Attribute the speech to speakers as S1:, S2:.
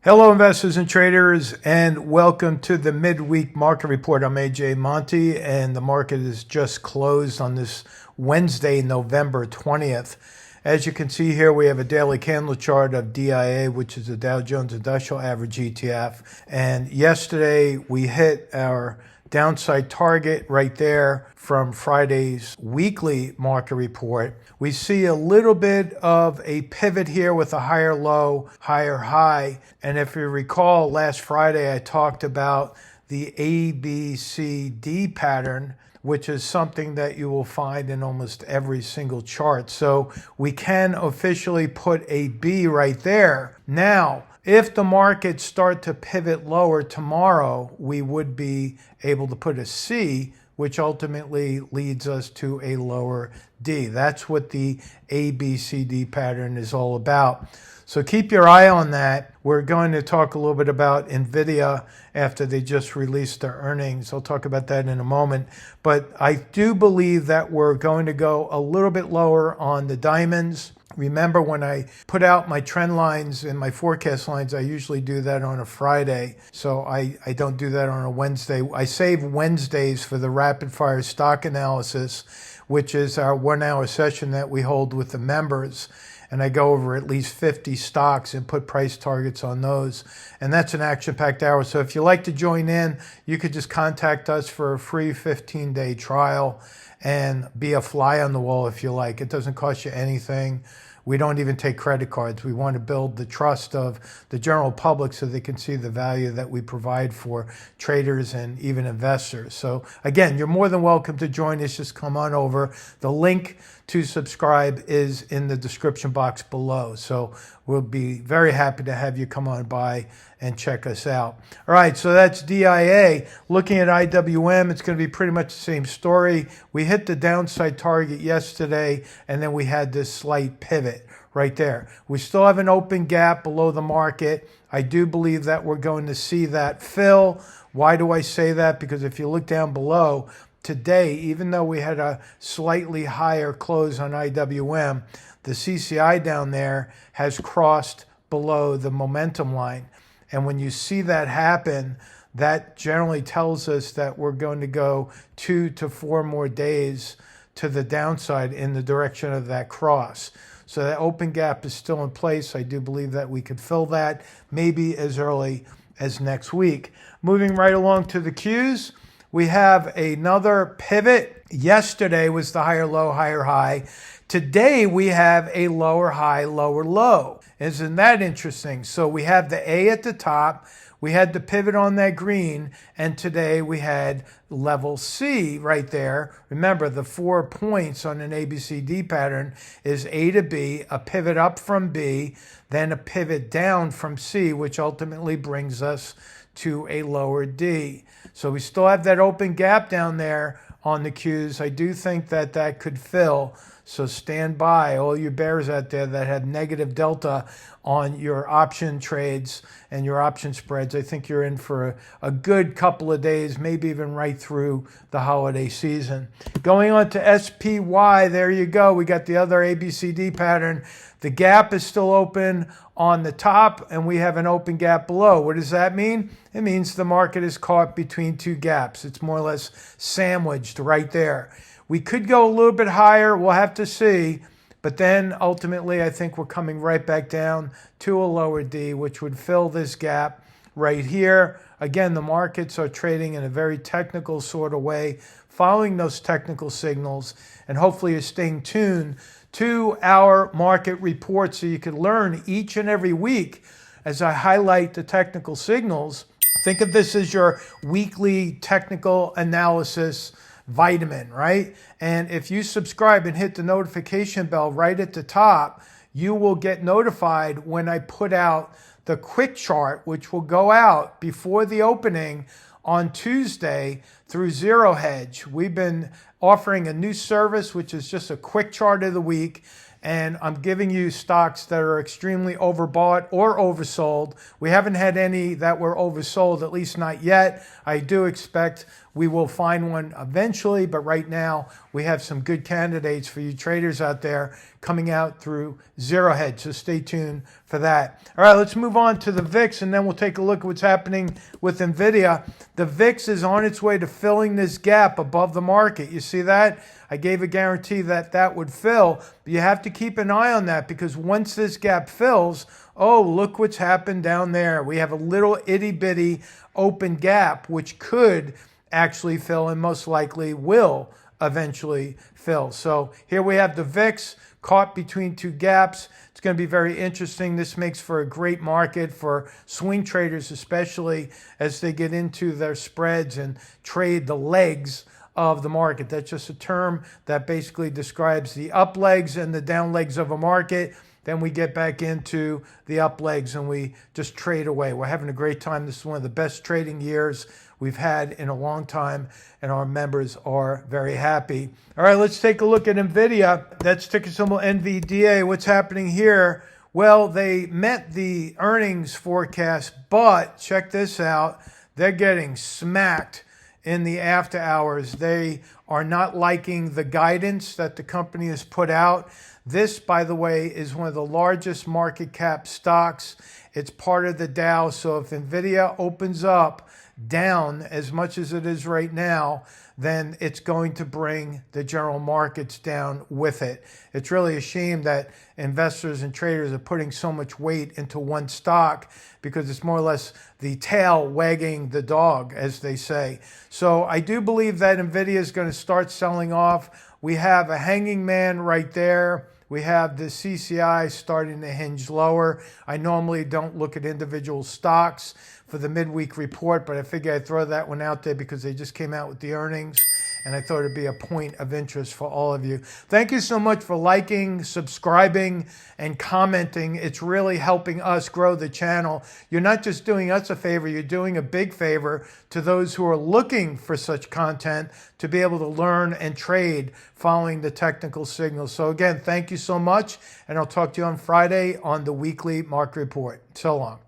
S1: Hello, investors and traders, and welcome to the Midweek Market Report. I'm AJ Monte, and the market is just closed on this Wednesday, November 20th. As you can see here, we have a daily candle chart of DIA, which is the Dow Jones Industrial Average ETF. And yesterday, we hit our downside target right there from Friday's weekly market report. We see a little bit of a pivot here with a higher low, higher high. And if you recall, last Friday I talked about the ABCD pattern, which is something that you will find in almost every single chart. So we can officially put a B right there. Now, if the markets start to pivot lower tomorrow, we would be able to put a C, which ultimately leads us to a lower D. That's what the ABCD pattern is all about. So keep your eye on that. We're going to talk a little bit about Nvidia after they just released their earnings. I'll talk about that in a moment. But I do believe that we're going to go a little bit lower on the diamonds. Remember, when I put out my trend lines and my forecast lines, I usually do that on a Friday. So I don't do that on a Wednesday. I save Wednesdays for the rapid fire stock analysis, which is our 1 hour session that we hold with the members. And I go over at least 50 stocks and put price targets on those. And that's an action-packed hour. So if you'd like to join in, you could just contact us for a free 15-day trial and be a fly on the wall if you like. It doesn't cost you anything. We don't even take credit cards. We want to build the trust of the general public so they can see the value that we provide for traders and even investors. So again, you're more than welcome to join us. Just come on over. The link to subscribe is in the description box below. So we'll be very happy to have you come on by and check us out. All right, so that's DIA. Looking at IWM, it's going to be pretty much the same story. We hit the downside target yesterday, and then we had this slight pivot right there. We still have an open gap below the market. I do believe that we're going to see that fill. Why do I say that? Because if you look down below, today, even though we had a slightly higher close on IWM, the CCI down there has crossed below the momentum line. And when you see that happen, that generally tells us that we're going to go 2 to 4 more days to the downside in the direction of that cross. So that open gap is still in place. I do believe that we could fill that maybe as early as next week. Moving right along to the Qs, we have another pivot. Yesterday was the higher low, higher high. Today we have a lower high, lower low. Isn't that interesting? So we have the A at the top. We had the pivot on that green, and today we had level C right there. Remember, the 4 points on an ABCD pattern is A to B, a pivot up from B, then a pivot down from C, which ultimately brings us to a lower D. So we still have that open gap down there on the Qs. I do think that that could fill. So stand by, all you bears out there that have negative delta on your option trades and your option spreads. I think you're in for a good couple of days, maybe even right through the holiday season. Going on to SPY, there you go. We got the other ABCD pattern. The gap is still open on the top, and we have an open gap below. What does that mean? It means the market is caught between two gaps. It's more or less sandwiched right there. We could go a little bit higher. We'll have to see. But then ultimately, I think we're coming right back down to a lower D, which would fill this gap right here. Again, the markets are trading in a very technical sort of way, following those technical signals, and hopefully you're staying tuned to our market report so you can learn each and every week as I highlight the technical signals. Think of this as your weekly technical analysis vitamin, right? And if you subscribe and hit the notification bell right at the top, you will get notified when I put out the quick chart, which will go out before the opening on Tuesday through ZeroHedge. We've been offering a new service, which is just a quick chart of the week. And I'm giving you stocks that are extremely overbought or oversold. We haven't had any that were oversold, at least not yet. I do expect We will find one eventually, but right now we have some good candidates for you traders out there coming out through ZeroHedge, so stay tuned for that. All right, let's move on to the VIX, and then we'll take a look at what's happening with Nvidia. The VIX is on its way to filling this gap above the market. You see that? I gave a guarantee that that would fill, but you have to keep an eye on that, because once this gap fills, oh, look what's happened down there. We have a little itty-bitty open gap, which could actually fill and most likely will eventually fill. So here we have the VIX caught between two gaps. It's going to be very interesting. This makes for a great market for swing traders, especially as they get into their spreads and trade the legs of the market. That's just a term that basically describes the up legs and the down legs of a market. Then we get back into the up legs and we just trade away. We're having a great time. This is one of the best trading years we've had in a long time, and our members are very happy. All right, let's take a look at Nvidia. That's ticker symbol NVDA. What's happening here? Well, they met the earnings forecast, but check this out. They're getting smacked in the after hours. They are not liking the guidance that the company has put out. This, by the way, is one of the largest market cap stocks. It's part of the Dow. So if Nvidia opens up down as much as it is right now, then it's going to bring the general markets down with it. It's really a shame that investors and traders are putting so much weight into one stock, because it's more or less the tail wagging the dog, as they say. So I do believe that Nvidia is going to start selling off. We have a hanging man right there. We have the CCI starting to hinge lower. I normally don't look at individual stocks for the midweek report, but I figure I'd throw that one out there because they just came out with the earnings, and I thought it'd be a point of interest for all of you. Thank you so much for liking, subscribing, and commenting. It's really helping us grow the channel. You're not just doing us a favor, you're doing a big favor to those who are looking for such content to be able to learn and trade following the technical signals. So again, thank you so much, and I'll talk to you on Friday on the weekly market report. So long.